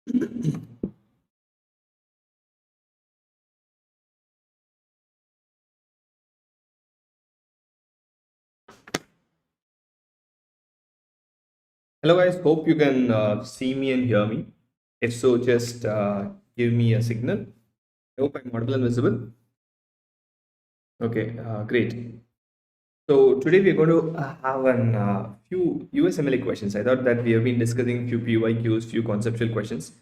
Hello guys, hope you can see me and hear me. If so, just give me a signal. I hope I'm audible and visible. Okay, great. So today we're going to have an few USMLE questions. I thought that we have been discussing few PYQs, few conceptual questions.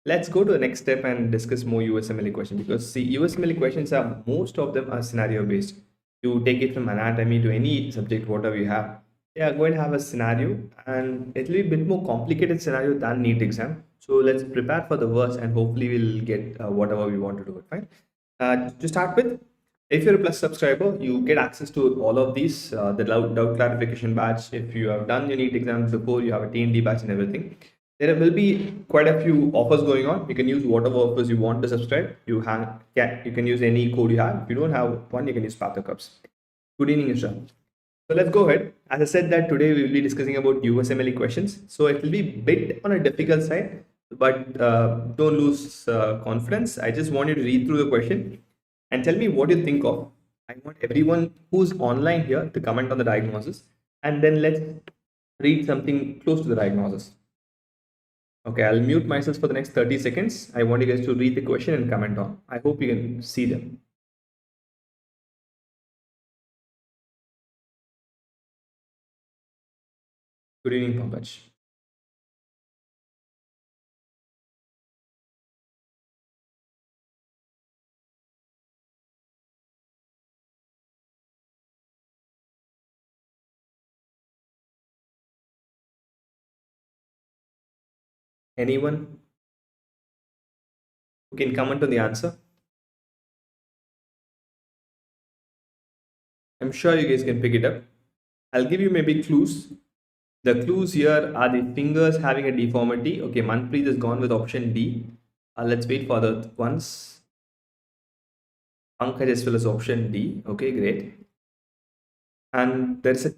Let's go to the next step and discuss more USMLE questions, because see, USMLE questions are, most of them are scenario based. You take it from anatomy to any subject, whatever you have. They are going to have a scenario, and it will be a bit more complicated scenario than NEET exam. So let's prepare for the worst, and hopefully we'll get whatever we want to do. Fine. To start with, if you're a Plus subscriber, you get access to all of these, the doubt clarification batch. If you have done your NEET exams before, you have a T&D batch and everything. There will be quite a few offers going on. You can use whatever offers you want to subscribe. You can use any code you have. If you don't have one, you can use Pathogens. Good evening, Isha. So let's go ahead. As I said that today we will be discussing about USMLE questions. So it will be a bit on a difficult side, but don't lose confidence. I just want you to read through the question and tell me what you think of. I want everyone who's online here to comment on the diagnosis, and then let's read something close to the diagnosis. Okay, I'll mute myself for the next 30 seconds. I want you guys to read the question and comment on. I hope you can see them. Good evening, Pankaj. Anyone who can comment on the answer? I'm sure you guys can pick it up. I'll give you maybe clues. The clues here are the fingers having a deformity. Okay, Manpreet has gone with option D. Let's wait for the ones. Pankaj as well as option D. Okay, great. And there's a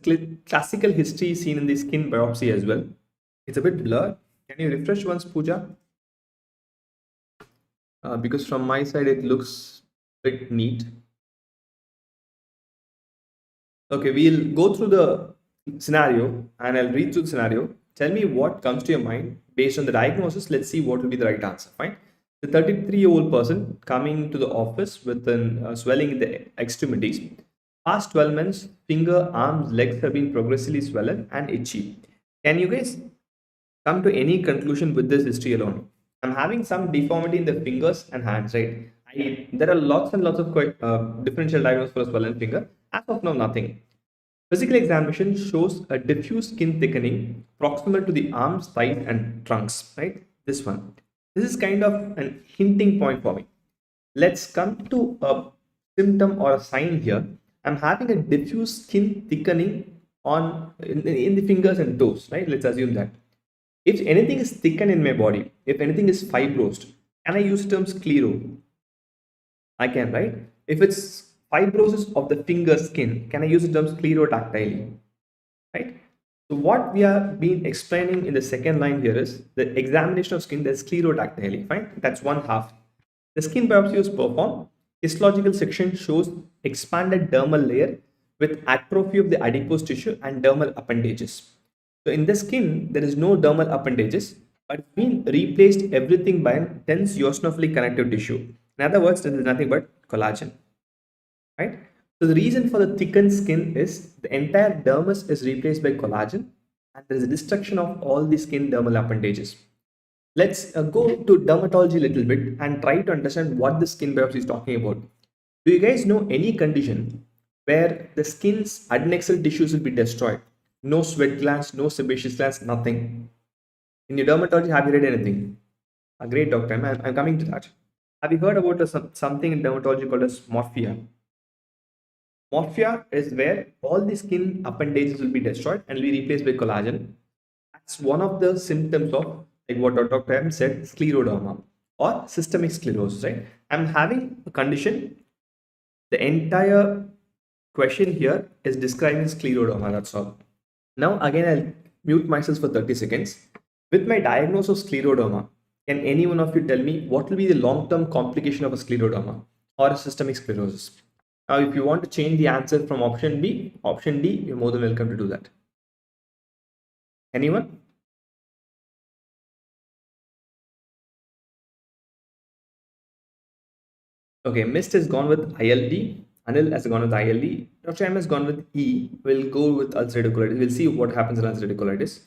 classical history seen in the skin biopsy as well. It's a bit blurred. Can you refresh once, Pooja? Because from my side, it looks a bit neat. Okay, we'll go through the scenario and I'll read through the scenario. Tell me what comes to your mind based on the diagnosis. Let's see what will be the right answer. Fine. The 33-year-old person coming to the office with an swelling in the extremities. Past 12 months, finger, arms, legs have been progressively swollen and itchy. Can you guys come to any conclusion with this history alone? I'm having some deformity in the fingers and hands, right? There are lots and lots of differential diagnosis for a swollen finger. As of now, nothing. Physical examination shows a diffuse skin thickening proximal to the arms, thighs, and trunks, right? This one. This is kind of an hinting point for me. Let's come to a symptom or a sign here. I'm having a diffuse skin thickening in the fingers and toes, right? Let's assume that. If anything is thickened in my body, if anything is fibrosed, can I use the term sclero? I can, right? If it's fibrosis of the finger skin, can I use the term sclerotactile? Right? So what we are being explaining in the second line here is the examination of skin, that's sclerotactile. Fine, that's one half. The skin biopsy was performed. Histological section shows expanded dermal layer with atrophy of the adipose tissue and dermal appendages. So in the skin, there is no dermal appendages, but we replaced everything by a dense eosinophilic connective tissue. In other words, this is nothing but collagen, right? So the reason for the thickened skin is the entire dermis is replaced by collagen, and there is a destruction of all the skin dermal appendages. Let's go to dermatology a little bit and try to understand what the skin biopsy is talking about. Do you guys know any condition where the skin's adnexal tissues will be destroyed? No sweat glands, no sebaceous glands, nothing. In your dermatology, have you read anything? A great doctor. I'm coming to that. Have you heard about something in dermatology called as morphia? Morphia is where all the skin appendages will be destroyed and will be replaced by collagen. That's one of the symptoms of, like what Dr. M said, scleroderma or systemic sclerosis, right? I'm having a condition. The entire question here is describing scleroderma, that's all. Now again, I'll mute myself for 30 seconds. With my diagnosis of scleroderma, Can any one of you tell me what will be the long-term complication of a scleroderma or a systemic sclerosis? Now, if you want to change the answer from option B, option D, you're more than welcome to do that. Anyone? Okay, Mist has gone with ILD. Anil has gone with ILD. Dr. M has gone with E. We'll go with ulcerative colitis. We'll see what happens in ulcerative colitis.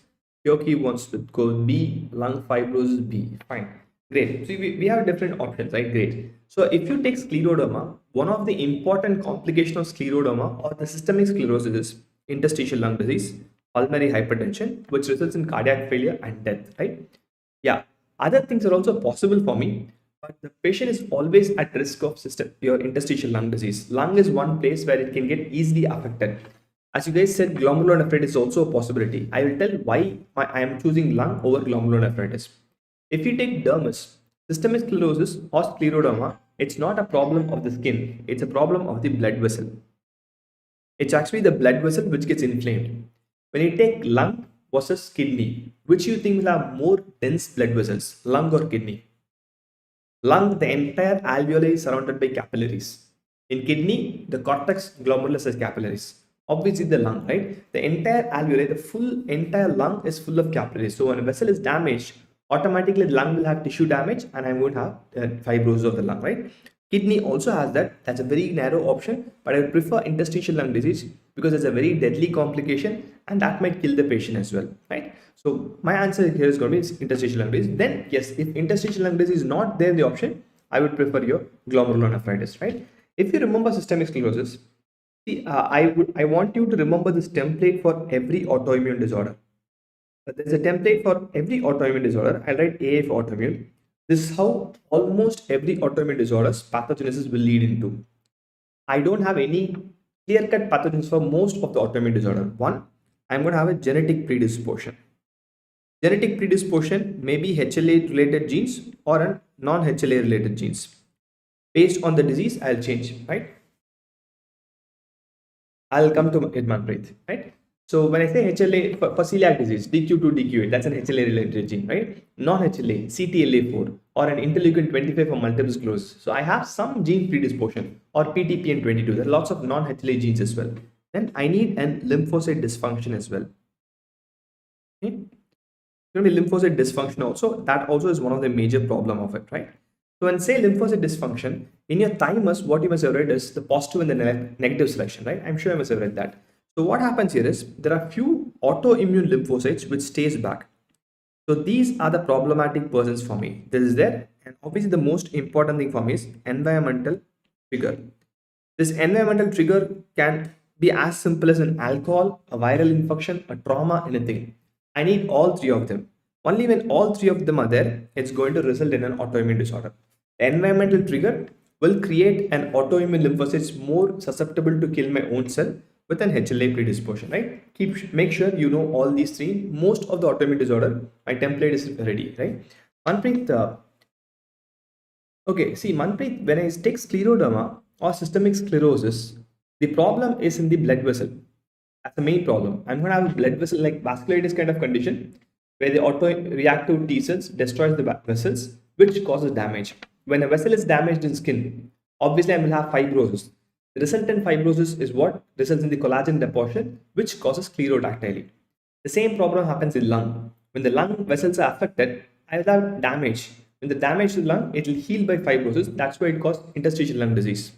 Yoki wants to go with B. Lung fibrosis B. Fine. Great. So we have different options, right? Great. So if you take scleroderma, one of the important complications of scleroderma or the systemic sclerosis is interstitial lung disease, pulmonary hypertension, which results in cardiac failure and death, right? Yeah. Other things are also possible for me, but the patient is always at risk of your interstitial lung disease. Lung is one place where it can get easily affected. As you guys said, glomerulonephritis is also a possibility. I will tell why I am choosing lung over glomerulonephritis. If you take dermis, systemic sclerosis or scleroderma, it's not a problem of the skin. It's a problem of the blood vessel. It's actually the blood vessel which gets inflamed. When you take lung versus kidney, which you think will have more dense blood vessels, lung or kidney? Lung, the entire alveoli is surrounded by capillaries. In kidney, the cortex glomerulus has capillaries. Obviously, the lung, right? The entire alveoli, the entire lung is full of capillaries. So when a vessel is damaged, automatically the lung will have tissue damage and I'm going to have fibrosis of the lung, right? Kidney also has that. That's a very narrow option, but I would prefer interstitial lung disease because it's a very deadly complication and that might kill the patient as well, right? So my answer here is going to be interstitial lung disease. Then yes, if interstitial lung disease is not there in the option, I would prefer your glomerulonephritis, right? If you remember systemic sclerosis, see, I want you to remember this template for every autoimmune disorder. There's a template for every autoimmune disorder. I'll write AA for autoimmune. This is how almost every autoimmune disorder's pathogenesis will lead into. I don't have any clear-cut pathogens for most of the autoimmune disorder. One, I'm going to have a genetic predisposition. Genetic predisposition may be HLA-related genes or a non-HLA-related genes. Based on the disease, I'll change, right? I'll come to it, Manpreet, right? So when I say HLA for celiac disease, DQ2, DQ8, that's an HLA-related gene, right? Non-HLA, CTLA4, or an interleukin 25 for multiple sclerosis. So I have some gene predisposition or PTPN22. There are lots of non-HLA genes as well. Then I need an lymphocyte dysfunction as well. Okay? Going to be lymphocyte dysfunction also. That also is one of the major problem of it, right? So when say lymphocyte dysfunction, in your thymus, what you must have read is the positive and the negative selection, right? I'm sure you must have read that. So what happens here is there are few autoimmune lymphocytes which stays back. So these are the problematic persons for me. This is there, and obviously the most important thing for me is environmental trigger. This environmental trigger can be as simple as an alcohol, a viral infection, a trauma, anything. I need all three of them. Only when all three of them are there, it's going to result in an autoimmune disorder. The environmental trigger will create an autoimmune lymphocytes more susceptible to kill my own cell with an HLA predisposition, right? Make sure you know all these three. Most of the autoimmune disorder, my template is ready, right? Manpreet, okay, see Manpreet, when I take scleroderma or systemic sclerosis, the problem is in the blood vessel. That's the main problem. I'm going to have a blood vessel like vasculitis kind of condition where the autoreactive T cells destroys the vessels, which causes damage. When a vessel is damaged in skin, obviously I will have fibrosis. The resultant fibrosis is what results in the collagen deposition, which causes sclerodactyly. The same problem happens in lung. When the lung vessels are affected, I will have damage. When the damage to the lung, it will heal by fibrosis. That's why it causes interstitial lung disease.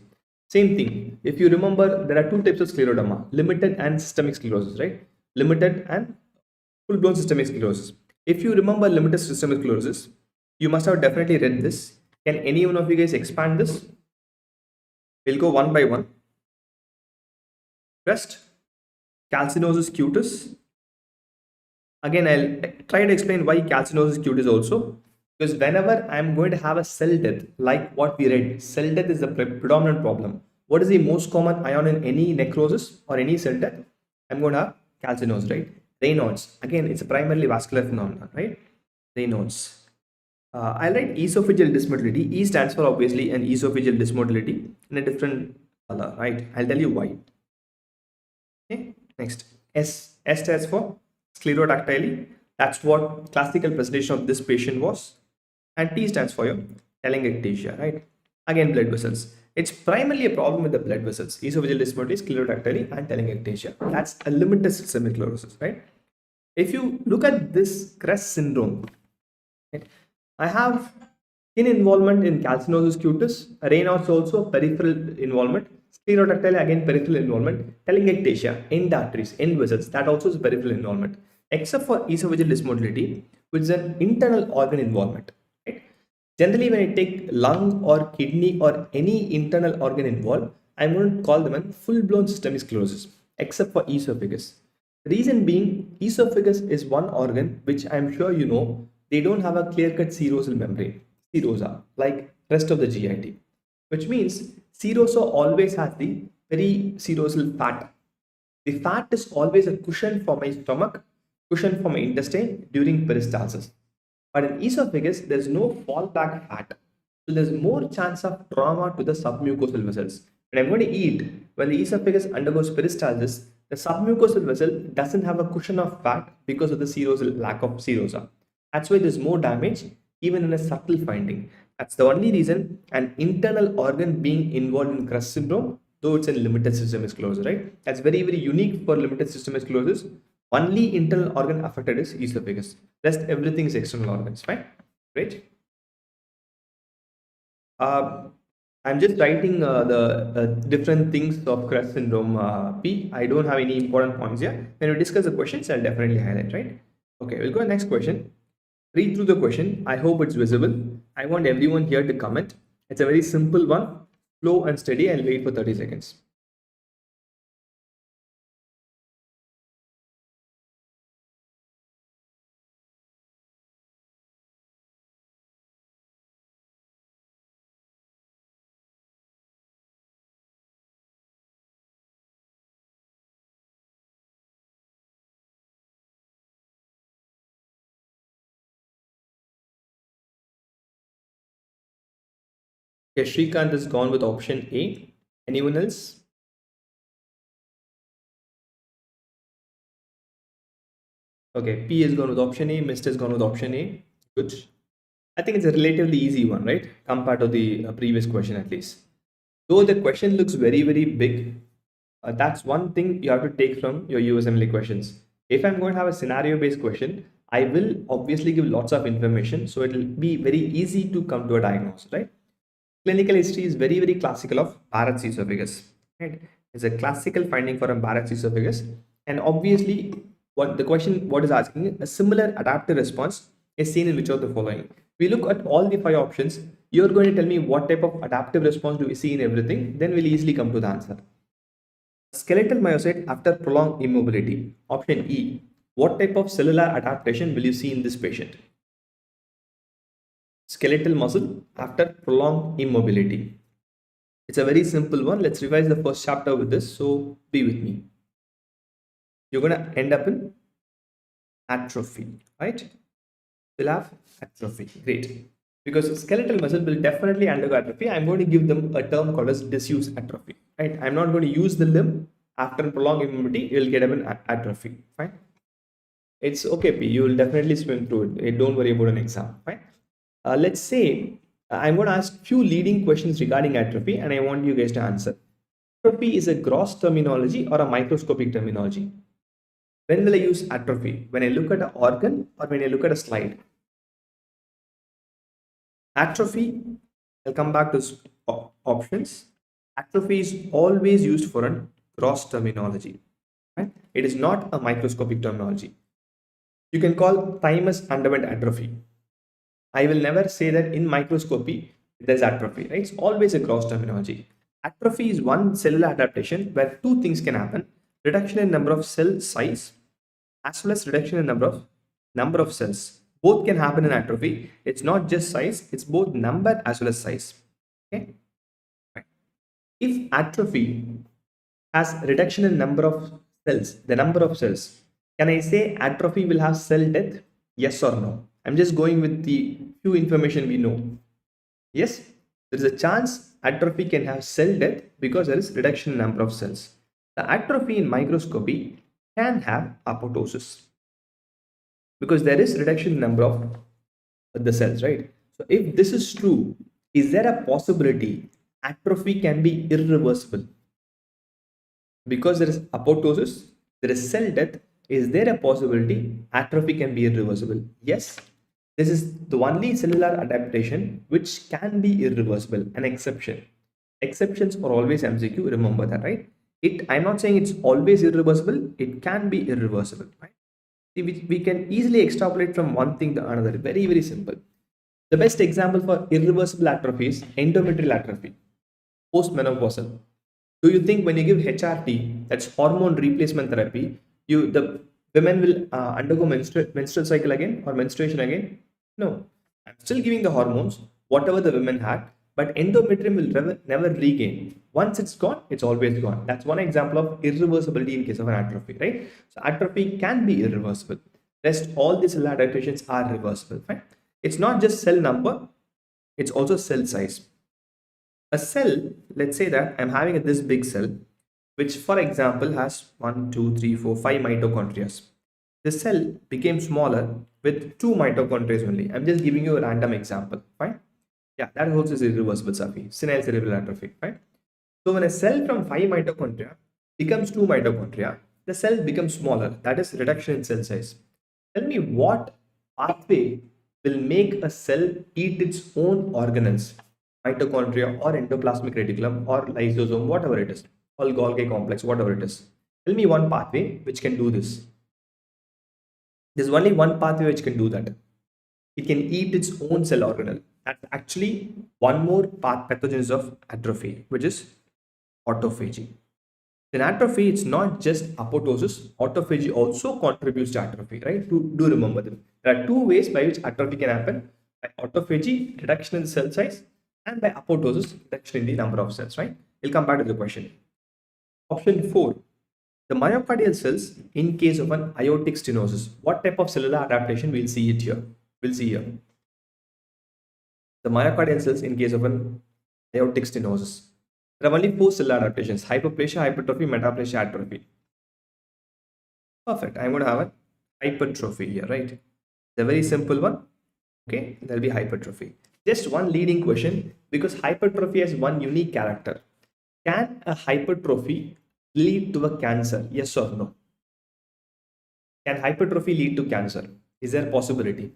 Same thing. If you remember, there are two types of scleroderma, limited and systemic sclerosis, right? Limited and full-blown systemic sclerosis. If you remember limited systemic sclerosis, you must have definitely read this. Can any one of you guys expand this? We'll go one by one. Rest, calcinosis cutis. Again, I'll try to explain why calcinosis cutis also. Because whenever I'm going to have a cell death, like what we read, cell death is the predominant problem. What is the most common ion in any necrosis or any cell death? I'm going to have calcinosis, right? Raynaud's. Again, it's a primarily vascular phenomenon, right? Raynaud's. I'll write esophageal dysmotility. E stands for obviously an esophageal dysmotility in a different color, right? I'll tell you why. Okay, next. S stands for sclerodactyly. That's what classical presentation of this patient was. and T stands for your telangiectasia, right? Again, blood vessels. It's primarily a problem with the blood vessels, esophageal dysmotility, sclerotactyly, and telangiectasia. That's a limited systemic sclerosis, right? If you look at this CREST syndrome, right, I have skin involvement in calcinosis cutis, Raynaud's also peripheral involvement, sclerotactyly again peripheral involvement, telangiectasia, end arteries, end vessels, that also is peripheral involvement, except for esophageal dysmotility, which is an internal organ involvement. Right? Generally, when I take lung or kidney or any internal organ involved, I'm going to call them a full-blown systemic sclerosis, except for esophagus. Reason being, esophagus is one organ which I'm sure you know, they don't have a clear-cut serosal membrane, serosa, like rest of the GIT, which means serosa always has the periserosal fat. The fat is always a cushion for my stomach, cushion for my intestine during peristalsis. But in esophagus, there's no fallback fat. So there's more chance of trauma to the submucosal vessels. When I'm going to eat, when the esophagus undergoes peristalsis, the submucosal vessel doesn't have a cushion of fat because of the serosal lack of serosa. That's why there's more damage, even in a subtle finding. That's the only reason an internal organ being involved in CREST syndrome, though it's a limited systemic sclerosis, right? That's very, very unique for limited systemic sclerosis. Only internal organ affected is esophagus. Rest everything is external organs, fine? Great. I'm just writing the different things of CREST syndrome P. I don't have any important points here. When we discuss the questions, I'll definitely highlight, right? Okay, we'll go to the next question. Read through the question. I hope it's visible. I want everyone here to comment. It's a very simple one. Slow and steady. I'll wait for 30 seconds. Okay, Shrikant has gone with option A. Anyone else? Okay, P has gone with option A. Mr. has gone with option A. Good. I think it's a relatively easy one, right? Compared to the previous question, at least. Though the question looks very, very big, that's one thing you have to take from your USMLE questions. If I'm going to have a scenario-based question, I will obviously give lots of information, so it will be very easy to come to a diagnosis, right? Clinical history is very, very classical of Barrett's esophagus, right? It's a classical finding for a Barrett's esophagus, and obviously, what the question what is asking, a similar adaptive response is seen in which of the following. We look at all the 5 options. You're going to tell me what type of adaptive response do we see in everything, then we'll easily come to the answer. Skeletal myocyte after prolonged immobility. Option E. What type of cellular adaptation will you see in this patient? Skeletal muscle after prolonged immobility. It's a very simple one. Let's revise the first chapter with this. So be with me. You're going to end up in atrophy, right? We'll have atrophy. Great. Because skeletal muscle will definitely undergo atrophy. I'm going to give them a term called as disuse atrophy, right? I'm not going to use the limb after prolonged immobility. You'll get an atrophy, fine? It's okay, P. You will definitely swim through it. Don't worry about an exam, fine? Let's say I'm going to ask few leading questions regarding atrophy, and I want you guys to answer. Atrophy is a gross terminology or a microscopic terminology? When will I use atrophy? When I look at an organ or when I look at a slide? Atrophy, I'll come back to options. Atrophy is always used for a gross terminology, right? It is not a microscopic terminology. You can call thymus underwent atrophy. I will never say that in microscopy there's atrophy, right? It's always a gross terminology. Atrophy is one cellular adaptation where 2 things can happen: reduction in number of cell size as well as reduction in number of cells. Both can happen in atrophy. It's not just size, it's both number as well as size. Okay. Right. If atrophy has reduction in number of cells, the number of cells, can I say atrophy will have cell death? Yes or no? I'm just going with the few information we know. Yes, there is a chance atrophy can have cell death because there is reduction in number of cells. The atrophy in microscopy can have apoptosis because there is reduction in number of the cells, right? So if this is true, is there a possibility atrophy can be irreversible? Because there is apoptosis, there is cell death. Is there a possibility atrophy can be irreversible? Yes. This is the only cellular adaptation which can be irreversible, an exception. Exceptions are always MCQ, remember that, right? I'm not saying it's always irreversible, it can be irreversible, right? We can easily extrapolate from one thing to another. Very, very simple. The best example for irreversible atrophy is endometrial atrophy, postmenopausal. Do you think when you give HRT, that's hormone replacement therapy, the women will undergo menstrual cycle again or menstruation again? No, I'm still giving the hormones, whatever the women had, but endometrium will never regain. Once it's gone, it's always gone. That's one example of irreversibility in case of an atrophy, right? So atrophy can be irreversible. Rest all these cell adaptations are reversible, right? It's not just cell number, it's also cell size. A cell, let's say that I'm having this big cell, which for example has 1, 2, 3, 4, 5 mitochondria. The cell became smaller with 2 mitochondria only. I'm just giving you a random example, fine? Yeah, that also is irreversible, Safi. Senile cerebral atrophy, right? So when a cell from 5 mitochondria becomes 2 mitochondria, the cell becomes smaller. That is reduction in cell size. Tell me what pathway will make a cell eat its own organelles, mitochondria or endoplasmic reticulum or lysosome, whatever it is, or Golgi complex, whatever it is. Tell me one pathway which can do this. There's only one pathway which can do that. It can eat its own cell organelle. That's actually one more pathogens of atrophy, which is autophagy. In atrophy, it's not just apoptosis. Autophagy also contributes to atrophy, right? Do remember them. There are two ways by which atrophy can happen: by autophagy, reduction in the cell size, and by apoptosis, reduction in the number of cells, right? We'll come back to the question. Option 4. The myocardial cells in case of an aortic stenosis. What type of cellular adaptation we'll see it here? We'll see here. The myocardial cells in case of an aortic stenosis. There are only 4 cellular adaptations: hyperplasia, hypertrophy, metaplasia, atrophy. Perfect. I'm going to have a hypertrophy here, right? It's a very simple one. Okay, there'll be hypertrophy. Just one leading question, because hypertrophy has one unique character. Can a hypertrophy lead to a cancer? Yes or no? Can hypertrophy lead to cancer? Is there a possibility?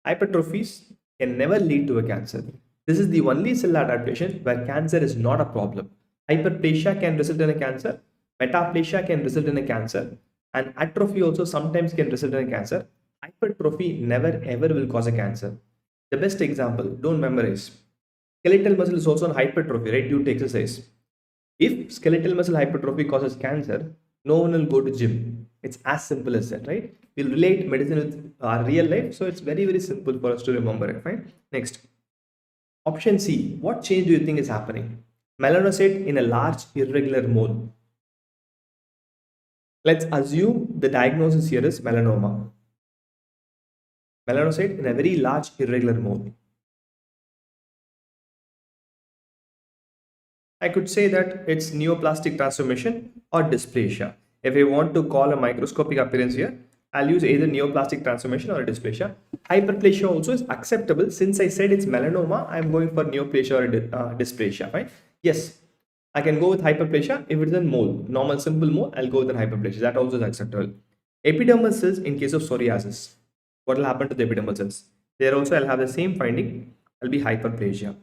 Hypertrophies can never lead to a cancer. This is the only cell adaptation where cancer is not a problem. Hyperplasia can result in a cancer, metaplasia can result in a cancer, and atrophy also sometimes can result in a cancer. Hypertrophy never ever will cause a cancer. The best example, don't memorize. Skeletal muscle is also on hypertrophy, right, due to exercise. If skeletal muscle hypertrophy causes cancer, no one will go to gym. It's as simple as that, right? We'll relate medicine with our real life, so it's very, very simple for us to remember it, right? Next. Option C. What change do you think is happening? Melanocyte in a large irregular mole. Let's assume the diagnosis here is melanoma. Melanocyte in a very large irregular mole. I could say that it's neoplastic transformation or dysplasia. If I want to call a microscopic appearance here, I'll use either neoplastic transformation or dysplasia. Hyperplasia also is acceptable. Since I said it's melanoma, I'm going for neoplasia or dysplasia, right? Yes, I can go with hyperplasia. If it's a mole, normal simple mole, I'll go with hyperplasia. That also is acceptable. Epidermal cells in case of psoriasis. What will happen to the epidermal cells? There also I'll have the same finding. I'll be hyperplasia.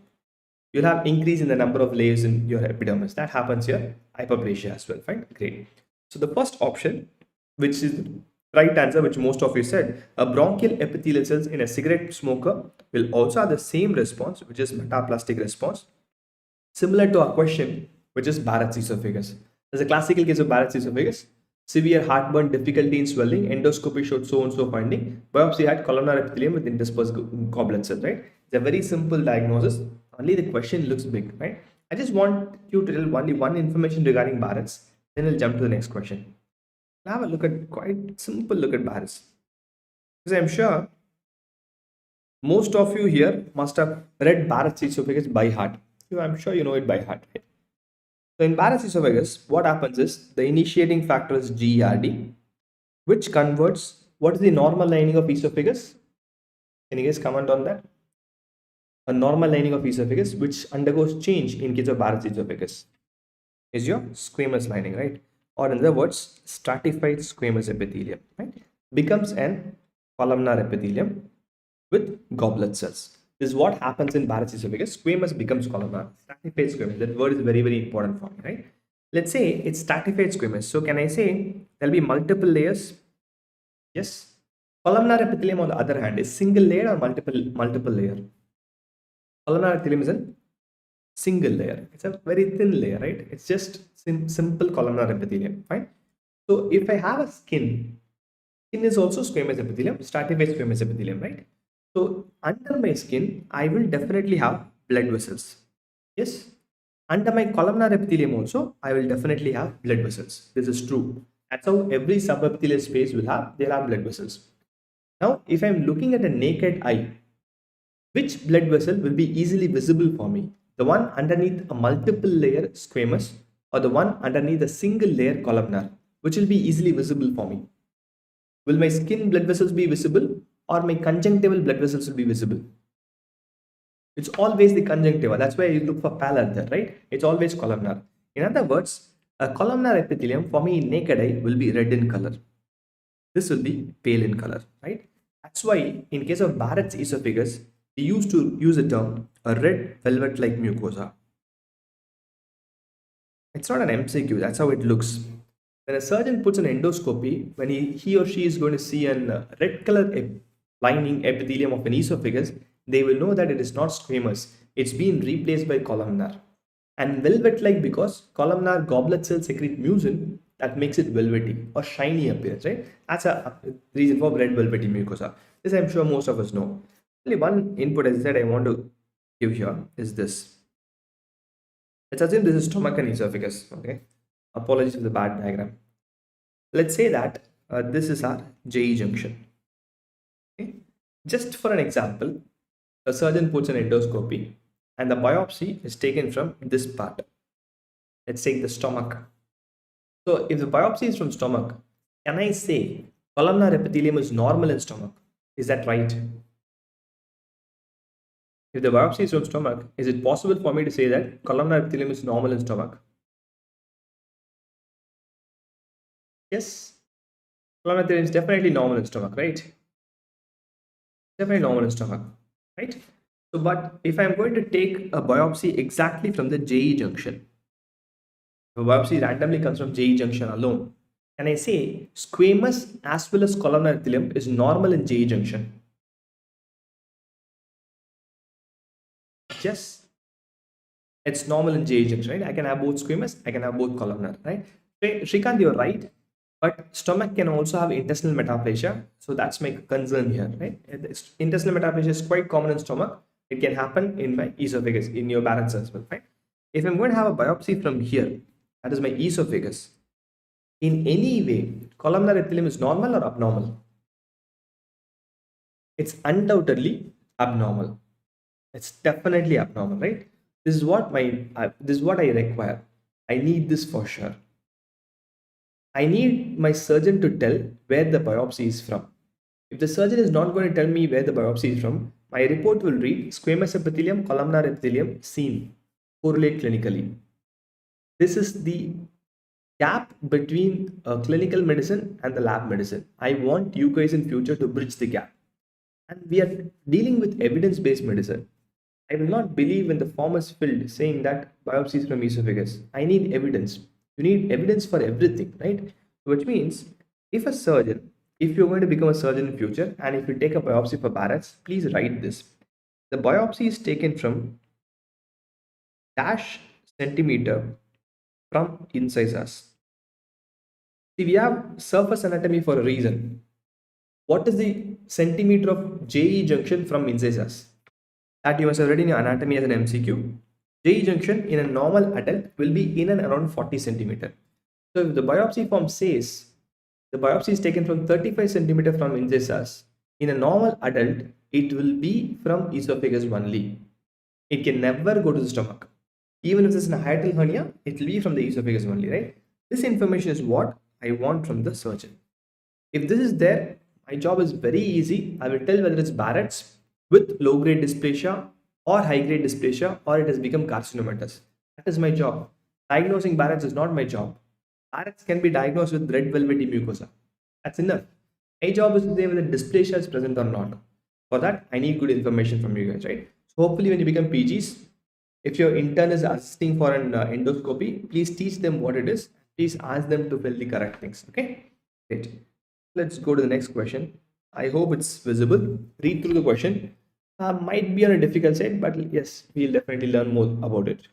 You'll have increase in the number of layers in your epidermis. That happens here. Hyperplasia as well. Fine, great. So the first option, which is right answer, which most of you said, a bronchial epithelial cells in a cigarette smoker will also have the same response, which is metaplastic response, similar to a question, which is Barrett's esophagus. There's a classical case of Barrett's esophagus. Severe heartburn, difficulty in swelling, endoscopy showed so and so finding. Biopsy had columnar epithelium with interspersed goblet cells, right? It's a very simple diagnosis. Only the question looks big, right? I just want you to tell only one information regarding Barrett's. Then we'll jump to the next question. Have a look at quite simple look at Barrett's. Because I'm sure most of you here must have read Barrett's esophagus by heart. I'm sure you know it by heart, right? So in Barrett's esophagus, what happens is the initiating factor is GERD, which converts what is the normal lining of esophagus? Can you guys comment on that? A normal lining of esophagus which undergoes change in case of Barrett's esophagus is your squamous lining, right? Or in other words, stratified squamous epithelium, right? Becomes an columnar epithelium with goblet cells. This is what happens in Barrett's esophagus. Squamous becomes columnar. Stratified squamous. That word is very, very important for me, right? Let's say it's stratified squamous. So can I say there'll be multiple layers? Yes. Columnar epithelium, on the other hand, is single layer or multiple layer? Columnar epithelium is a single layer. It's a very thin layer, right? It's just simple columnar epithelium, fine. So if I have a skin is also squamous epithelium, stratified squamous epithelium, right? So under my skin, I will definitely have blood vessels. Yes. Under my columnar epithelium also, I will definitely have blood vessels. This is true. That's how every subepithelial space they'll have blood vessels. Now, if I'm looking at a naked eye, which blood vessel will be easily visible for me? The one underneath a multiple layer squamous or the one underneath a single layer columnar, which will be easily visible for me? Will my skin blood vessels be visible or my conjunctival blood vessels will be visible? It's always the conjunctiva. That's why you look for pallor there, right? It's always columnar. In other words, a columnar epithelium for me in naked eye will be red in color. This will be pale in color, right? That's why in case of Barrett's esophagus, we used to use the term a red velvet-like mucosa. It's not an MCQ, that's how it looks. When a surgeon puts an endoscopy, when he or she is going to see a red color lining epithelium of an esophagus, they will know that it is not squamous. It's been replaced by columnar. And velvet-like because columnar goblet cells secrete mucin that makes it velvety or shiny appearance, right? That's a reason for red velvety mucosa. This I'm sure most of us know. Only one input, as I said, I want to give here is this. Let's assume this is stomach and esophagus, okay? Apologies for the bad diagram. Let's say that this is our JE junction. Okay? Just for an example, a surgeon puts an endoscopy and the biopsy is taken from this part. Let's take the stomach. So if the biopsy is from stomach, can I say columnar epithelium is normal in stomach? Is that right? If the biopsy is from stomach, is it possible for me to say that columnar epithelium is normal in stomach? Yes. Columnar epithelium is definitely normal in stomach, right? Definitely normal in stomach, right? So, but if I'm going to take a biopsy exactly from the JE junction, the biopsy randomly comes from JE junction alone, can I say squamous as well as columnar epithelium is normal in JE junction? Yes, it's normal in JE junction, right? I can have both squamous, I can have both columnar, right? Shrikant, you're right. But stomach can also have intestinal metaplasia. So that's my concern here, right? Intestinal metaplasia is quite common in stomach. It can happen in my esophagus, in your Barrett's as well, right? If I'm going to have a biopsy from here, that is my esophagus, in any way, columnar epithelium is normal or abnormal? It's undoubtedly abnormal. It's definitely abnormal, right? This is what I require. I need this for sure. I need my surgeon to tell where the biopsy is from. If the surgeon is not going to tell me where the biopsy is from, my report will read squamous epithelium, columnar epithelium, seen, correlate clinically. This is the gap between clinical medicine and the lab medicine. I want you guys in future to bridge the gap. And we are dealing with evidence-based medicine. I will not believe when the form is filled saying that biopsy is from esophagus. I need evidence. You need evidence for everything, right? Which means if you're going to become a surgeon in future and if you take a biopsy for Barrett's, please write this. The biopsy is taken from dash centimeter from incisors. See, we have surface anatomy for a reason. What is the centimeter of JE junction from incisors? That you must have read in your anatomy as an MCQ. JE junction in a normal adult will be in and around 40 centimeter. So if the biopsy form says the biopsy is taken from 35 centimeter from incisors, in a normal adult, it will be from esophagus only. It can never go to the stomach. Even if it's in a hiatal hernia, it will be from the esophagus only, right? This information is what I want from the surgeon. If this is there, My job is very easy. I will tell whether it's Barrett's with low-grade dysplasia or high-grade dysplasia, or it has become carcinomatous. That is my job. Diagnosing Barrett's is not my job. Barrett's can be diagnosed with red velvety mucosa. That's enough. My job is to say whether dysplasia is present or not. For that, I need good information from you guys, right? So hopefully when you become PGs, if your intern is asking for an endoscopy, please teach them what it is. Please ask them to fill the correct things. Okay, great. Let's go to the next question. I hope it's visible. Read through the question. Might be on a difficult side, but yes, we'll definitely learn more about it.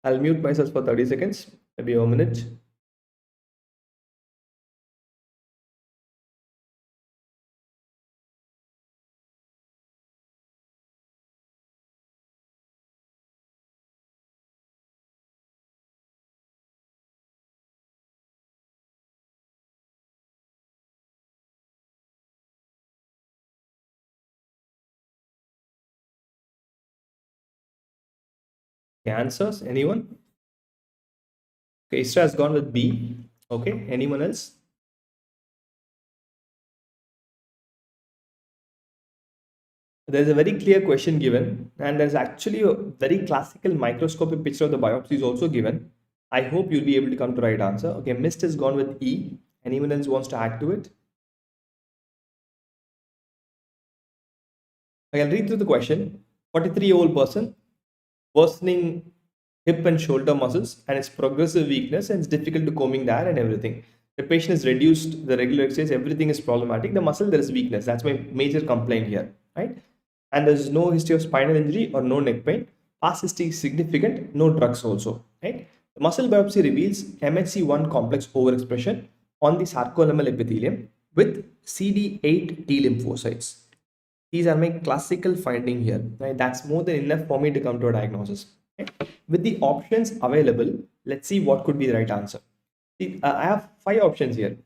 I'll mute myself for 30 seconds, maybe a minute. Answers, anyone? Okay, Isra has gone with B. Okay, anyone else? There's a very clear question given, and there's actually a very classical microscopic picture of the biopsy is also given. I hope you'll be able to come to the right answer. Okay, Mist has gone with E. Anyone else wants to add to it? I'll read through the question. 43-year-old person, worsening hip and shoulder muscles, and it's progressive weakness, and it's difficult to combing the hair and everything. The patient is reduced, the regular exercise, everything is problematic. The muscle, there is weakness. That's my major complaint here, right? And there's no history of spinal injury or no neck pain. Past history is significant, no drugs also, right? The muscle biopsy reveals MHC1 complex overexpression on the sarcolemmal epithelium with CD8 T lymphocytes. These are my classical finding here, right? That's more than enough for me to come to a diagnosis. Okay? With the options available, let's see what could be the right answer. See, I have 5 options here.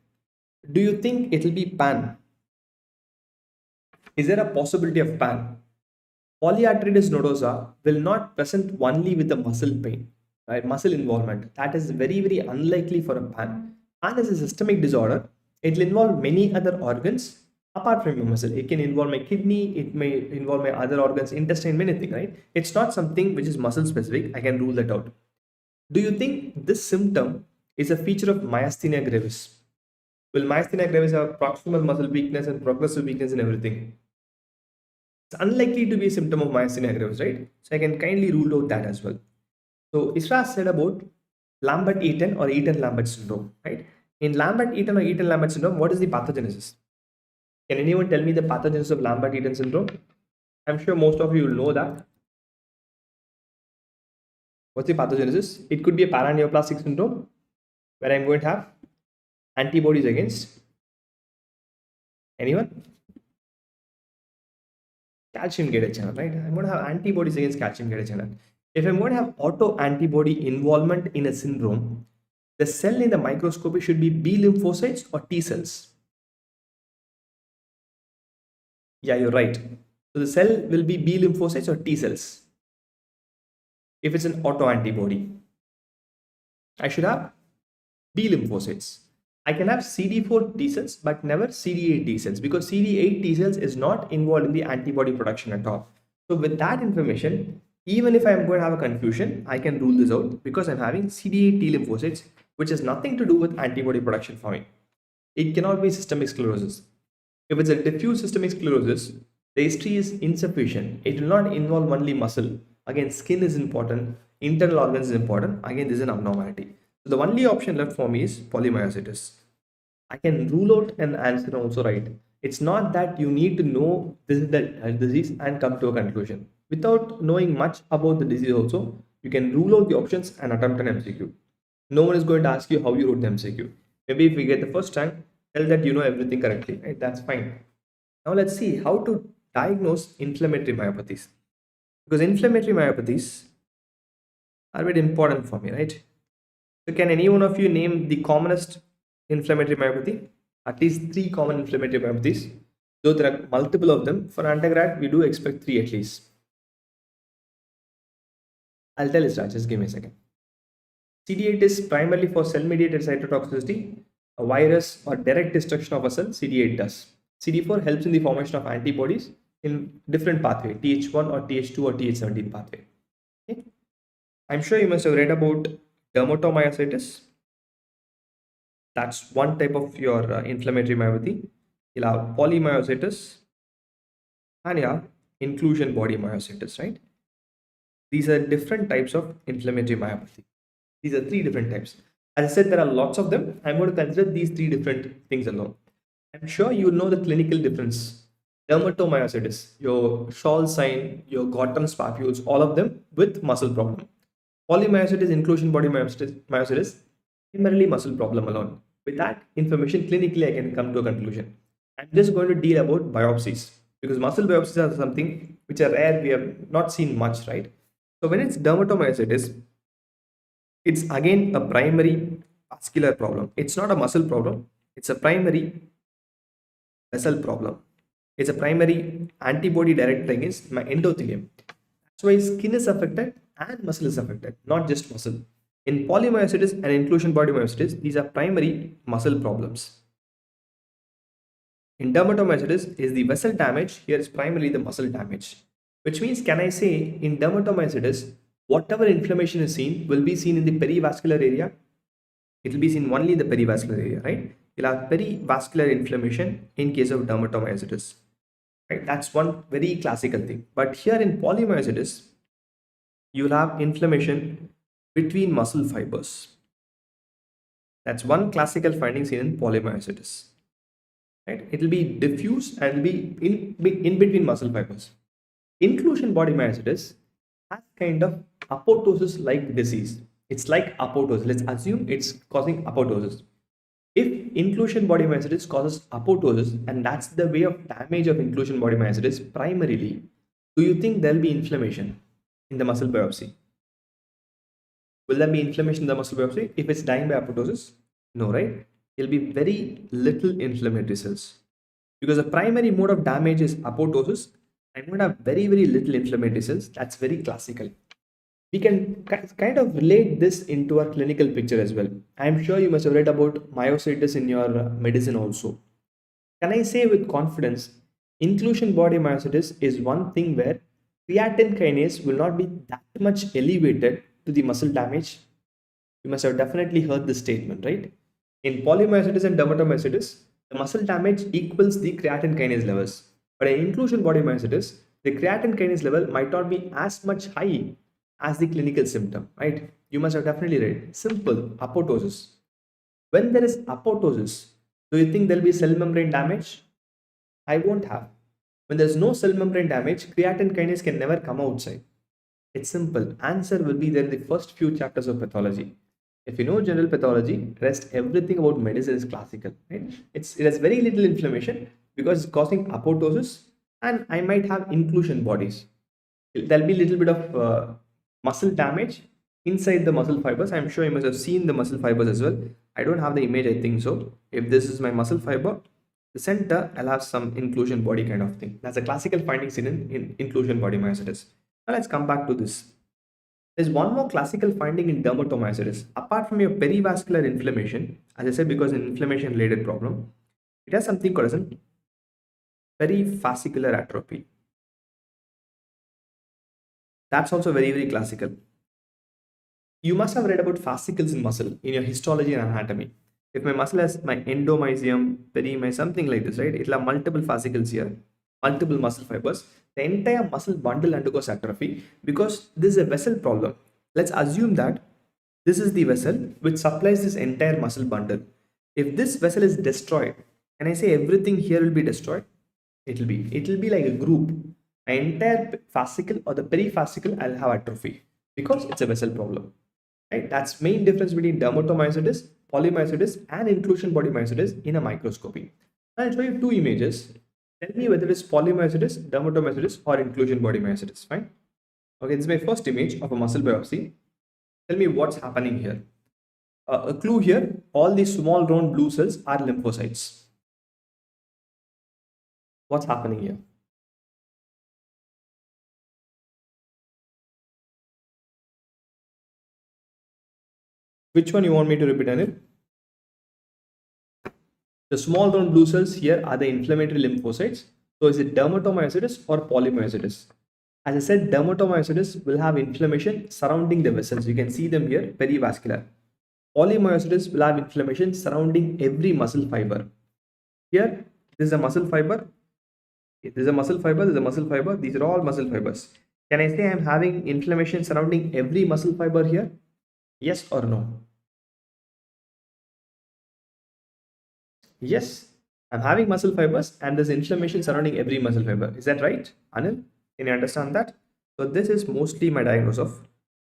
Do you think it will be pan? Is there a possibility of pan? Polyarteritis nodosa will not present only with the muscle pain, right? Muscle involvement. That is very, very unlikely for a pan. Pan is a systemic disorder. It will involve many other organs apart from your muscle. It can involve my kidney, it may involve my other organs, intestine, many things, right? It's not something which is muscle specific. I can rule that out. Do you think this symptom is a feature of myasthenia gravis? Will myasthenia gravis have proximal muscle weakness and progressive weakness and everything? It's unlikely to be a symptom of myasthenia gravis, right? So I can kindly rule out that as well. So Isra said about Lambert-Eaton or Eaton-Lambert syndrome, right? In Lambert-Eaton or Eaton-Lambert syndrome, what is the pathogenesis? Can anyone tell me the pathogenesis of Lambert-Eaton syndrome? I'm sure most of you will know that. What's the pathogenesis? It could be a paraneoplastic syndrome where I'm going to have antibodies against anyone? Calcium gated channel, right? I'm going to have antibodies against calcium gated channel. If I'm going to have autoantibody involvement in a syndrome, the cell in the microscopy should be B lymphocytes or T cells. Yeah, you're right. So the cell will be B lymphocytes or T cells. If it's an autoantibody, I should have B lymphocytes. I can have CD4 T cells, but never CD8 T cells, because CD8 T cells is not involved in the antibody production at all. So with that information, even if I'm going to have a confusion, I can rule this out because I'm having CD8 T lymphocytes, which has nothing to do with antibody production for me. It cannot be systemic sclerosis. If it's a diffuse systemic sclerosis, the history is insufficient. It will not involve only muscle. Again, skin is important, internal organs is important. Again, this is an abnormality. So the only option left for me is polymyositis. I can rule out an answer also, right? It's not that you need to know this is the disease and come to a conclusion. Without knowing much about the disease also, you can rule out the options and attempt an MCQ. No one is going to ask you how you wrote the MCQ. Maybe if we get the first rank, tell that you know everything correctly, right? That's fine. Now let's see how to diagnose inflammatory myopathies. Because inflammatory myopathies are very important for me, right? So can any one of you name the commonest inflammatory myopathy? At least 3 common inflammatory myopathies. Though there are multiple of them, for undergrad, we do expect 3 at least. I'll tell you, just give me a second. CD8 is primarily for cell-mediated cytotoxicity. a virus or direct destruction of a cell, CD8 does. CD4 helps in the formation of antibodies in different pathway, Th1 or Th2 or Th17 pathway. Okay. I'm sure you must have read about dermatomyositis. That's one type of your inflammatory myopathy. You'll have polymyositis and you have inclusion body myositis, right? These are different types of inflammatory myopathy. These are three different types. As I said, there are lots of them. I'm going to consider these three different things alone. I'm sure you know the clinical difference. Dermatomyositis, your Scholl sign, your Gautam's papules, all of them with muscle problem. Polymyositis, inclusion body myositis, primarily muscle problem alone. With that information, clinically, I can come to a conclusion. I'm just going to deal about biopsies because muscle biopsies are something which are rare. We have not seen much, right? So when it's dermatomyositis, it's again a primary vascular problem. It's not a muscle problem. It's a primary vessel problem. It's a primary antibody directed against my endothelium. That's why skin is affected and muscle is affected, not just muscle. In polymyositis and inclusion body myositis, these are primary muscle problems. In dermatomyositis is the vessel damage, here is primarily the muscle damage. Which means, can I say in dermatomyositis, whatever inflammation is seen will be seen in the perivascular area. It will be seen only in the perivascular area, right? You'll have perivascular inflammation in case of dermatomyositis. Right? That's one very classical thing. But here in polymyositis, you'll have inflammation between muscle fibers. That's one classical finding seen in polymyositis. Right? It will be diffuse and be in between muscle fibers. Inclusion body myositis has kind of apoptosis like disease. It's like apoptosis. Let's assume it's causing apoptosis. If inclusion body myositis causes apoptosis, and that's the way of damage of inclusion body myositis primarily, do you think there'll be inflammation in the muscle biopsy? Will there be inflammation in the muscle biopsy if it's dying by apoptosis? No, right? It'll be very little inflammatory cells because the primary mode of damage is apoptosis. I'm going to have very, very little inflammatory cells. That's very classical. We can kind of relate this into our clinical picture as well. I'm sure you must have read about myositis in your medicine also. Can I say with confidence, inclusion body myositis is one thing where creatine kinase will not be that much elevated to the muscle damage? You must have definitely heard this statement, right? In polymyositis and dermatomyositis, the muscle damage equals the creatine kinase levels. But in inclusion body myositis, the creatine kinase level might not be as much high as the clinical symptom, right? You must have definitely read. Simple, apoptosis. When there is apoptosis, do you think there will be cell membrane damage? I won't have. When there's no cell membrane damage, creatine kinase can never come outside. It's simple. Answer will be there in the first few chapters of pathology. If you know general pathology, rest everything about medicine is classical. Right? It has very little inflammation because it's causing apoptosis, and I might have inclusion bodies. There'll be a little bit of muscle damage inside the muscle fibers. I'm sure you must have seen the muscle fibers as well. I don't have the image, I think so. If this is my muscle fiber, the center, I'll have some inclusion body kind of thing. That's a classical finding seen in inclusion body myositis. Now let's come back to this. There's one more classical finding in dermatomyositis. Apart from your perivascular inflammation, as I said, because an inflammation related problem, it has something called as a perivascular atrophy. That's also very, very classical. You must have read about fascicles in muscle in your histology and anatomy. If my muscle has my endomysium, perimysium, something like this, right? It'll have multiple fascicles here, multiple muscle fibers. The entire muscle bundle undergoes atrophy because this is a vessel problem. Let's assume that this is the vessel which supplies this entire muscle bundle. If this vessel is destroyed, can I say everything here will be destroyed? It'll be like a group. My entire fascicle or the perifascicle, I'll have atrophy because it's a vessel problem. Right? That's main difference between dermatomyositis, polymyositis, and inclusion body myositis in a microscopy. I'll show you two images. Tell me whether it's polymyositis, dermatomyositis, or inclusion body myositis. Fine. Okay, this is my first image of a muscle biopsy. Tell me what's happening here. A clue here: all these small round blue cells are lymphocytes. What's happening here? Which one you want me to repeat, Anil? The small round blue cells here are the inflammatory lymphocytes. So is it dermatomyositis or polymyositis? As I said, dermatomyositis will have inflammation surrounding the vessels. You can see them here, perivascular. Polymyositis will have inflammation surrounding every muscle fiber. Here, this is a muscle fiber. This is a muscle fiber. This is a muscle fiber. These are all muscle fibers. Can I say I'm having inflammation surrounding every muscle fiber here? Yes or no? Yes, I'm having muscle fibers and there's inflammation surrounding every muscle fiber. Is that right, Anil? Can you understand that? So this is mostly my diagnosis of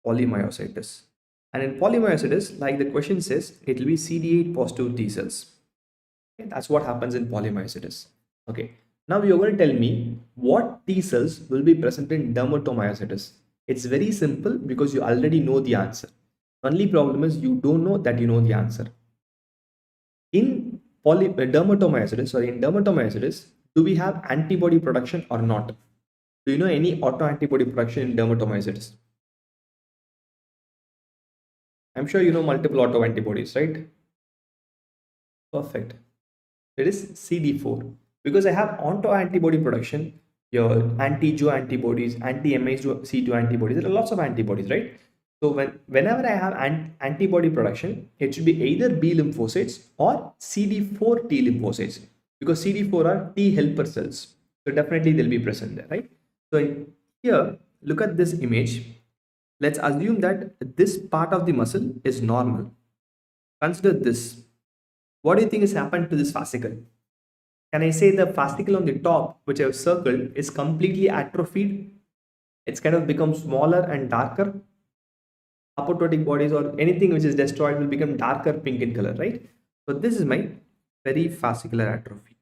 polymyositis. And in polymyositis, like the question says, it will be CD8 positive T cells. Okay, that's what happens in polymyositis. Okay, now you're going to tell me what T cells will be present in dermatomyositis. It's very simple because you already know the answer. Only problem is you don't know that you know the answer. In dermatomyositis, do we have antibody production or not? Do you know any autoantibody production in dermatomyositis? I'm sure you know multiple autoantibodies, right? Perfect. It is CD4. Because I have autoantibody production, your anti-Jo antibodies, anti-MHC2 antibodies, there are lots of antibodies, right? So whenever I have antibody production, it should be either B lymphocytes or CD4 T lymphocytes, because CD4 are T helper cells. So definitely they'll be present there, right? So here, look at this image. Let's assume that this part of the muscle is normal. Consider this. What do you think has happened to this fascicle? Can I say the fascicle on the top, which I have circled, is completely atrophied? It's kind of become smaller and darker. Apoptotic bodies or anything which is destroyed will become darker pink in color, right? So this is my perifascicular atrophy.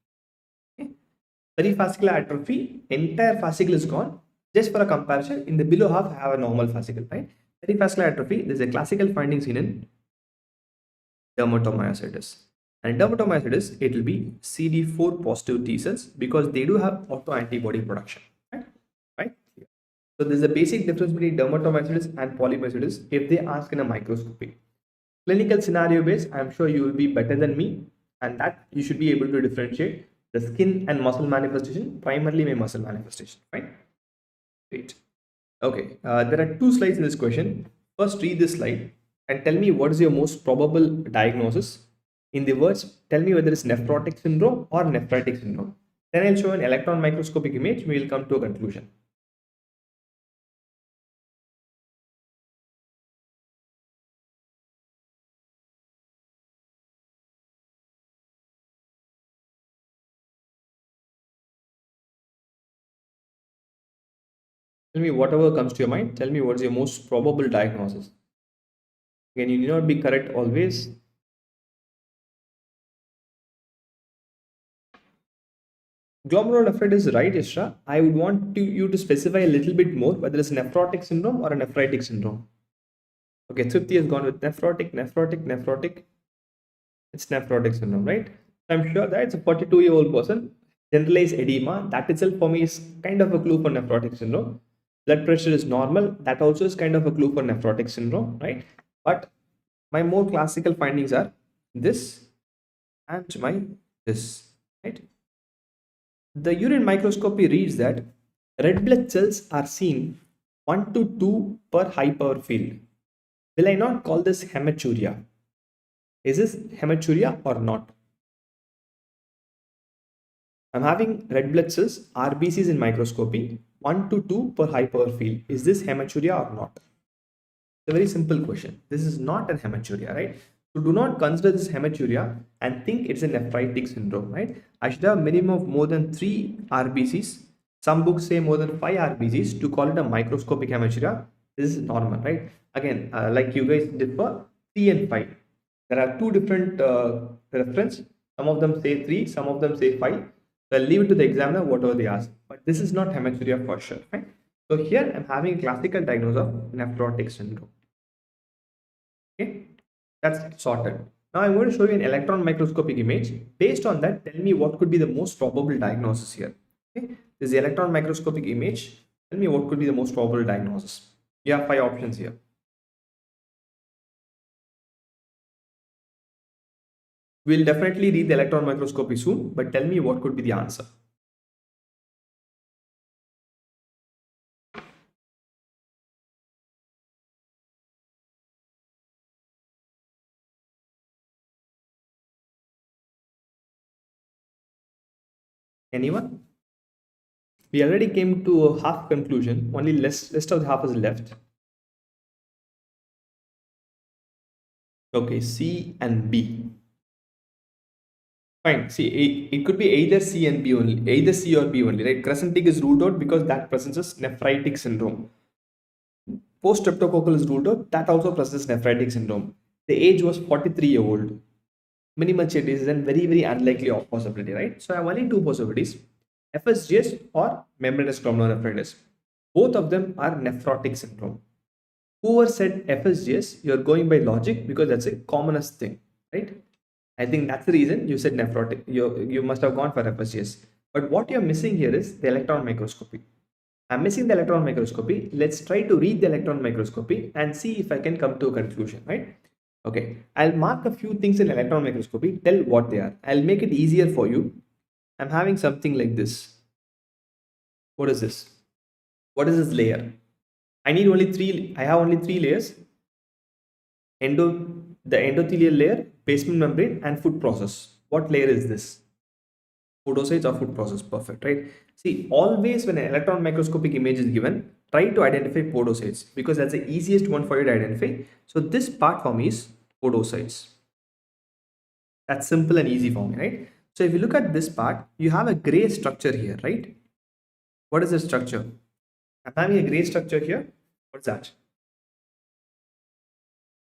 Okay? Perifascicular atrophy, entire fascicle is gone. Just for a comparison, in the below half I have a normal fascicle, right? Perifascicular atrophy, this is a classical finding seen in dermatomyositis. And in dermatomyositis, it will be CD4 positive T cells because they do have autoantibody production, right? So there's a basic difference between dermatomyositis and polymyositis if they ask in a microscopy. Clinical scenario based, I'm sure you will be better than me, and that you should be able to differentiate the skin and muscle manifestation, primarily my muscle manifestation, right? Great. Okay, there are two slides in this question. First, read this slide and tell me what is your most probable diagnosis. In the words, tell me whether it's nephrotic syndrome or nephritic syndrome. Then I'll show an electron microscopic image. We will come to a conclusion. Tell me whatever comes to your mind. Tell me what's your most probable diagnosis. Again, you need not be correct always. Glomerulonephritis is right, Ishra. I would want you to specify a little bit more whether it's nephrotic syndrome or a nephritic syndrome. Okay, Tripti has gone with nephrotic. It's nephrotic syndrome, right? I'm sure that it's a 42-year-old person. Generalized edema, that itself for me is kind of a clue for nephrotic syndrome. Blood pressure is normal. That also is kind of a clue for nephrotic syndrome, right? But my more classical findings are this and this, right? The urine microscopy reads that red blood cells are seen 1 to 2 per high power field. Will I not call this hematuria? Is this hematuria or not? I'm having red blood cells, RBCs in microscopy, 1 to 2 per high power field. Is this hematuria or not? It's a very simple question. This is not an hematuria, right? So do not consider this hematuria and think it's a nephritic syndrome, right? I should have a minimum of more than 3 RBCs. Some books say more than 5 RBCs to call it a microscopic hematuria. This is normal, right? Again, like you guys differ 3 and 5. There are two different reference. Some of them say 3, some of them say 5. So I'll leave it to the examiner, whatever they ask. But this is not hematuria for sure, right? So here I'm having a classical diagnosis of nephrotic syndrome. Okay, that's sorted. Now I'm going to show you an electron microscopic image. Based on that, tell me what could be the most probable diagnosis here. Okay, this is the electron microscopic image. Tell me what could be the most probable diagnosis. You have 5 options here. We'll definitely read the electron microscopy soon, but tell me what could be the answer. Anyone? We already came to a half conclusion. Only less rest of the half is left. Okay, C and B. Fine. See, it could be either C and B only, either C or B only, right? Crescentic is ruled out because that presents nephritic syndrome. Post-streptococcal is ruled out. That also presents nephritic syndrome. The age was 43-year-old. Minimal changes is a very, very unlikely possibility, right? So I have only two possibilities: FSGS or membranous glomerulonephritis. Both of them are nephrotic syndrome. Whoever said FSGS, you're going by logic because that's a commonest thing, right? I think that's the reason you said nephrotic. You must have gone for FSGS. But what you're missing here is the electron microscopy. I'm missing the electron microscopy. Let's try to read the electron microscopy and see if I can come to a conclusion, right? Okay, I'll mark a few things in electron microscopy, tell what they are. I'll make it easier for you. I'm having something like this. What is this? What is this layer? I have only three layers. The endothelial layer, basement membrane, and food process. What layer is this? Photocytes or food process. Perfect, right? See, always when an electron microscopic image is given, try to identify podocytes because that's the easiest one for you to identify. So this part for me is podocytes. That's simple and easy for me, right? So if you look at this part, you have a gray structure here, right? What is the structure? I'm having a gray structure here. What's that?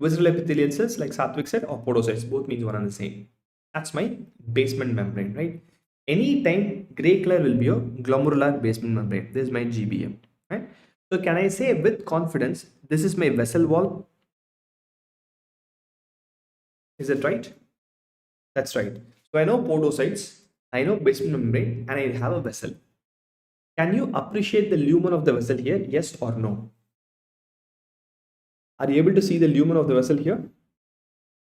Visceral epithelial cells like Sattvic said or podocytes, both means one and the same. That's my basement membrane, right? Anytime gray color will be your glomerular basement membrane. This is my GBM, right? So can I say with confidence, this is my vessel wall? Is it right? That's right. So I know podocytes, I know basement membrane, and I have a vessel. Can you appreciate the lumen of the vessel here? Yes or no? Are you able to see the lumen of the vessel here?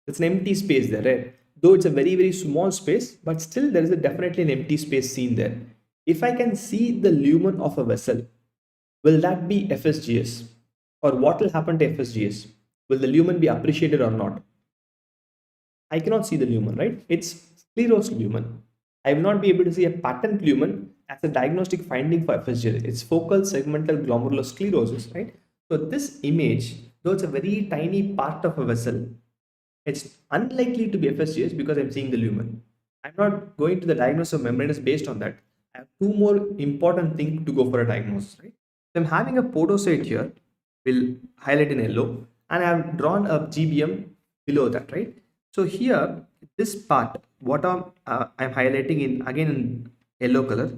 It's an empty space there, right? Though it's a very, very small space, but still there is definitely an empty space seen there. If I can see the lumen of a vessel, will that be FSGS? Or what will happen to FSGS? Will the lumen be appreciated or not? I cannot see the lumen, right? It's sclerosed lumen. I will not be able to see a patent lumen as a diagnostic finding for FSGS. It's focal segmental glomerulosclerosis, right? So this image, though it's a very tiny part of a vessel, it's unlikely to be FSGS because I'm seeing the lumen. I'm not going to the diagnosis of membranous based on that. I have two more important things to go for a diagnosis, right? So I'm having a podocyte here, we'll highlight in yellow, and I've drawn a GBM below that, right? So here, this part, what I'm highlighting in again in yellow color,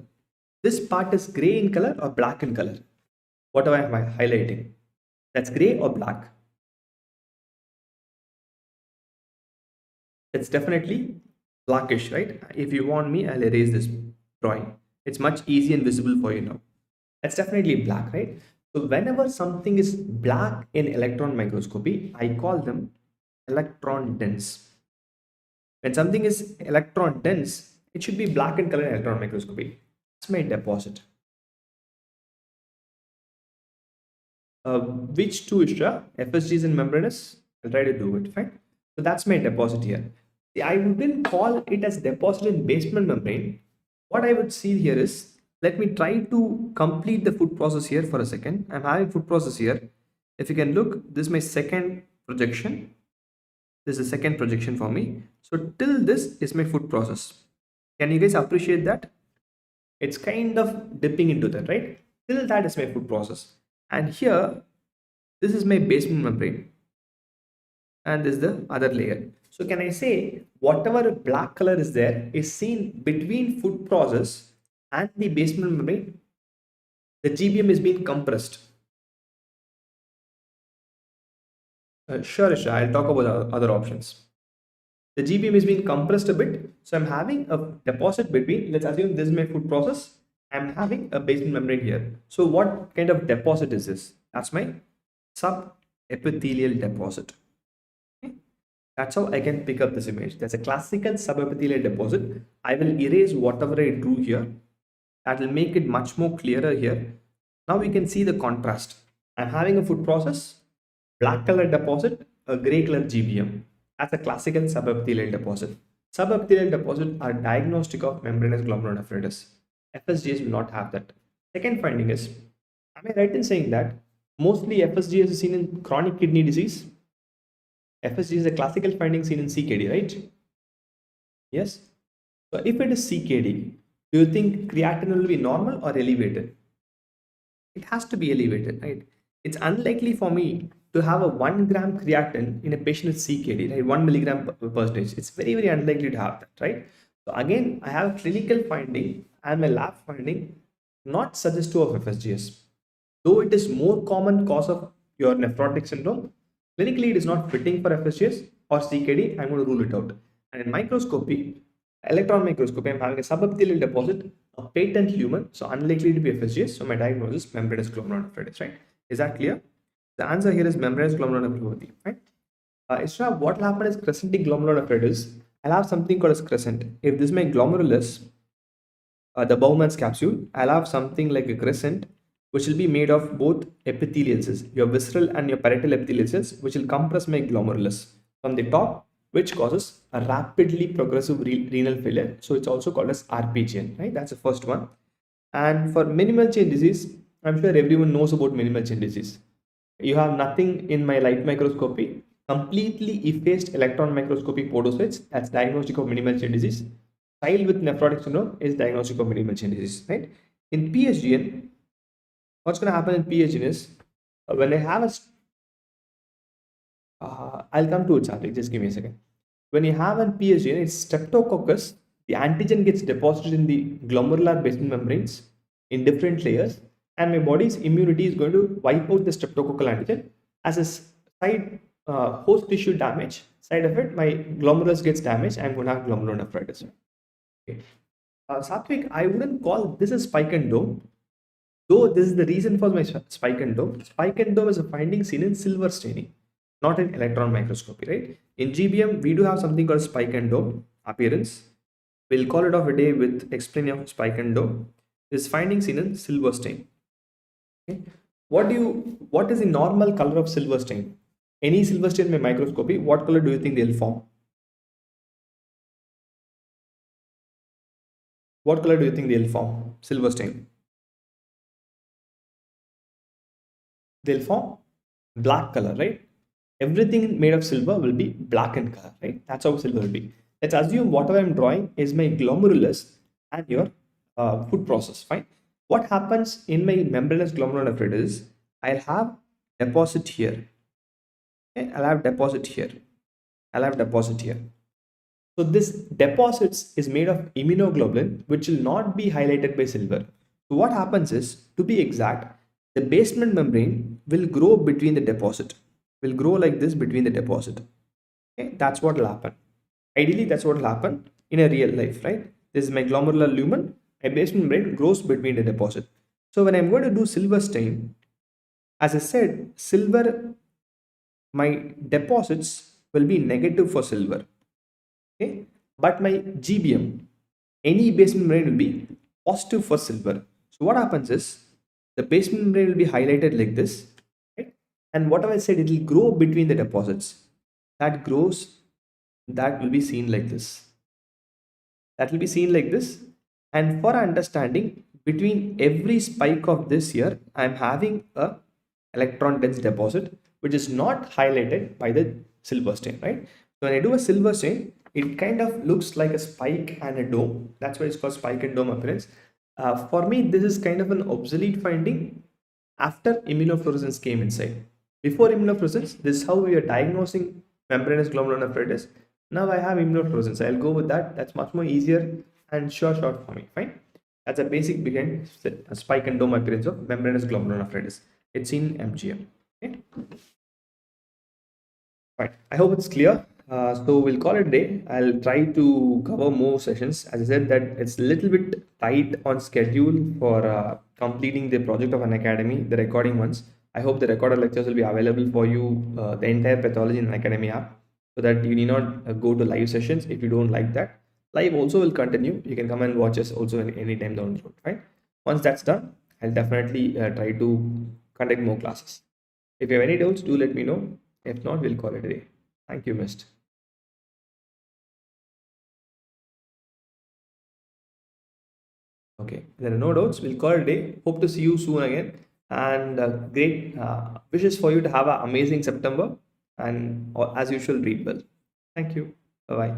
this part is gray in color or black in color? What am I highlighting? That's gray or black? It's definitely blackish, right? If you want me, I'll erase this drawing. It's much easier and visible for you now. That's definitely black, right? So whenever something is black in electron microscopy, I call them electron dense. When something is electron dense, it should be black in color in electron microscopy. That's my deposit. Which two Ishra? FSGs and membranous? I'll try to do it, fine. So that's my deposit here. See, I wouldn't call it as deposit in basement membrane. What I would see here is, let me try to complete the food process here for a second. I'm having food process here. If you can look, this is my second projection. This is the second projection for me. So till this is my food process. Can you guys appreciate that? It's kind of dipping into that, right? Till that is my food process. And here, this is my basement membrane. And this is the other layer. So can I say whatever black color is there is seen between food process and the basement membrane? The GBM is being compressed. Sure, I'll talk about other options. The GBM is being compressed a bit. So I'm having a deposit between, let's assume this is my food process. I'm having a basement membrane here. So what kind of deposit is this? That's my subepithelial deposit. Okay. That's how I can pick up this image. That's a classical subepithelial deposit. I will erase whatever I drew here. That will make it much more clearer here. Now we can see the contrast. I'm having a food process, black color deposit, a gray color GBM. That's a classical subepithelial deposit. Subepithelial deposits are diagnostic of membranous glomerulonephritis. FSGS will not have that. Second finding is, am I right in saying that mostly FSGS is seen in chronic kidney disease? FSGS is a classical finding seen in CKD, right? Yes. So if it is CKD, do you think creatinine will be normal or elevated? It has to be elevated, right? It's unlikely for me to have a 1 gram creatinine in a patient with CKD, right? 1 milligram per percentage. It's very, very unlikely to have that, right? So again, I have a clinical finding and my lab finding not suggestive of FSGS. Though it is more common cause of your nephrotic syndrome, clinically it is not fitting for FSGS or CKD. I'm going to rule it out. And in microscopy, electron microscopy, I'm having a subepithelial deposit, a patent human, so unlikely to be FSGS. So my diagnosis is membranous glomerulonephritis, right? Is that clear? The answer here is membranous glomerulonephritis, right? Isra, what will happen is crescentic glomerulonephritis. I'll have something called as crescent. If this is my glomerulus, the Bowman's capsule, I'll have something like a crescent, which will be made of both epithelial cells, your visceral and your parietal epithelial cells, which will compress my glomerulus from the top, which causes a rapidly progressive renal failure. So it's also called as RPGN, right? That's the first one. And for minimal chain disease, I'm sure everyone knows about minimal chain disease. You have nothing in my light microscopy, completely effaced electron microscopy podocytes. That's diagnostic of minimal chain disease. Child with nephrotic syndrome is diagnostic of minimal chain disease, right? In PSGN, what's going to happen in PSGN is when I have a I'll come to it, Charlie. Just give me a second. When you have an PSGN, it's streptococcus. The antigen gets deposited in the glomerular basement membranes in different layers, and my body's immunity is going to wipe out the streptococcal antigen. As a side host tissue damage, side of it, my glomerulus gets damaged. I'm going to have glomerulonephritis. Okay. Satvik, I wouldn't call this a spike and dome, though this is the reason for my spike and dome. Spike and dome is a finding seen in silver staining, not in electron microscopy, right? In GBM, we do have something called spike and dome appearance. We'll call it off a day with explaining of spike and dome. This finding seen in silver stain. Okay. What is the normal color of silver stain? Any silver stain by microscopy, what color do you think they'll form? What color do you think they'll form? Silver stain. They'll form black color, right? Everything made of silver will be black in color, right? That's how silver will be. Let's assume whatever I'm drawing is my glomerulus and your food process, fine. What happens in my membranous glomerulonephritis? I'll have deposit here. Okay? I'll have deposit here. I'll have deposit here. So this deposits is made of immunoglobulin, which will not be highlighted by silver. So what happens is, to be exact, the basement membrane will grow between the deposit. Will grow like this between the deposit. Okay, that's what will happen. Ideally, that's what will happen in a real life, right? This is my glomerular lumen. My basement membrane grows between the deposit. So when I'm going to do silver stain, as I said, silver, my deposits will be negative for silver. Okay, but my GBM, any basement membrane will be positive for silver. So what happens is the basement membrane will be highlighted like this, right? And whatever I said, it will grow between the deposits. That grows, that will be seen like this. That will be seen like this. And for understanding, between every spike of this here, I'm having a electron dense deposit, which is not highlighted by the silver stain, right? So when I do a silver stain, it kind of looks like a spike and a dome. That's why it's called spike and dome appearance. For me, this is kind of an obsolete finding after immunofluorescence came inside. Before immunofluorescence, this is how we are diagnosing membranous glomerulonephritis. Now I have immunofluorescence. I'll go with that. That's much more easier and short for me. Fine. That's a basic behind a spike and dome appearance of membranous glomerulonephritis. It's in MGM. Okay. Right. I hope it's clear. So we'll call it a day. I'll try to cover more sessions. As I said, that it's a little bit tight on schedule for completing the project of Unacademy, the recording ones. I hope the recorded lectures will be available for you, the entire pathology in Unacademy app. so that you need not go to live sessions if you don't like that. Live also will continue. You can come and watch us also any time down the road, right? Once that's done, I'll definitely try to conduct more classes. If you have any doubts, do let me know. If not, we'll call it a day. Thank you, Mist. Okay, there are no doubts. We'll call it a day. Hope to see you soon again. And great wishes for you to have an amazing September. And as usual, read well. Thank you. Bye bye.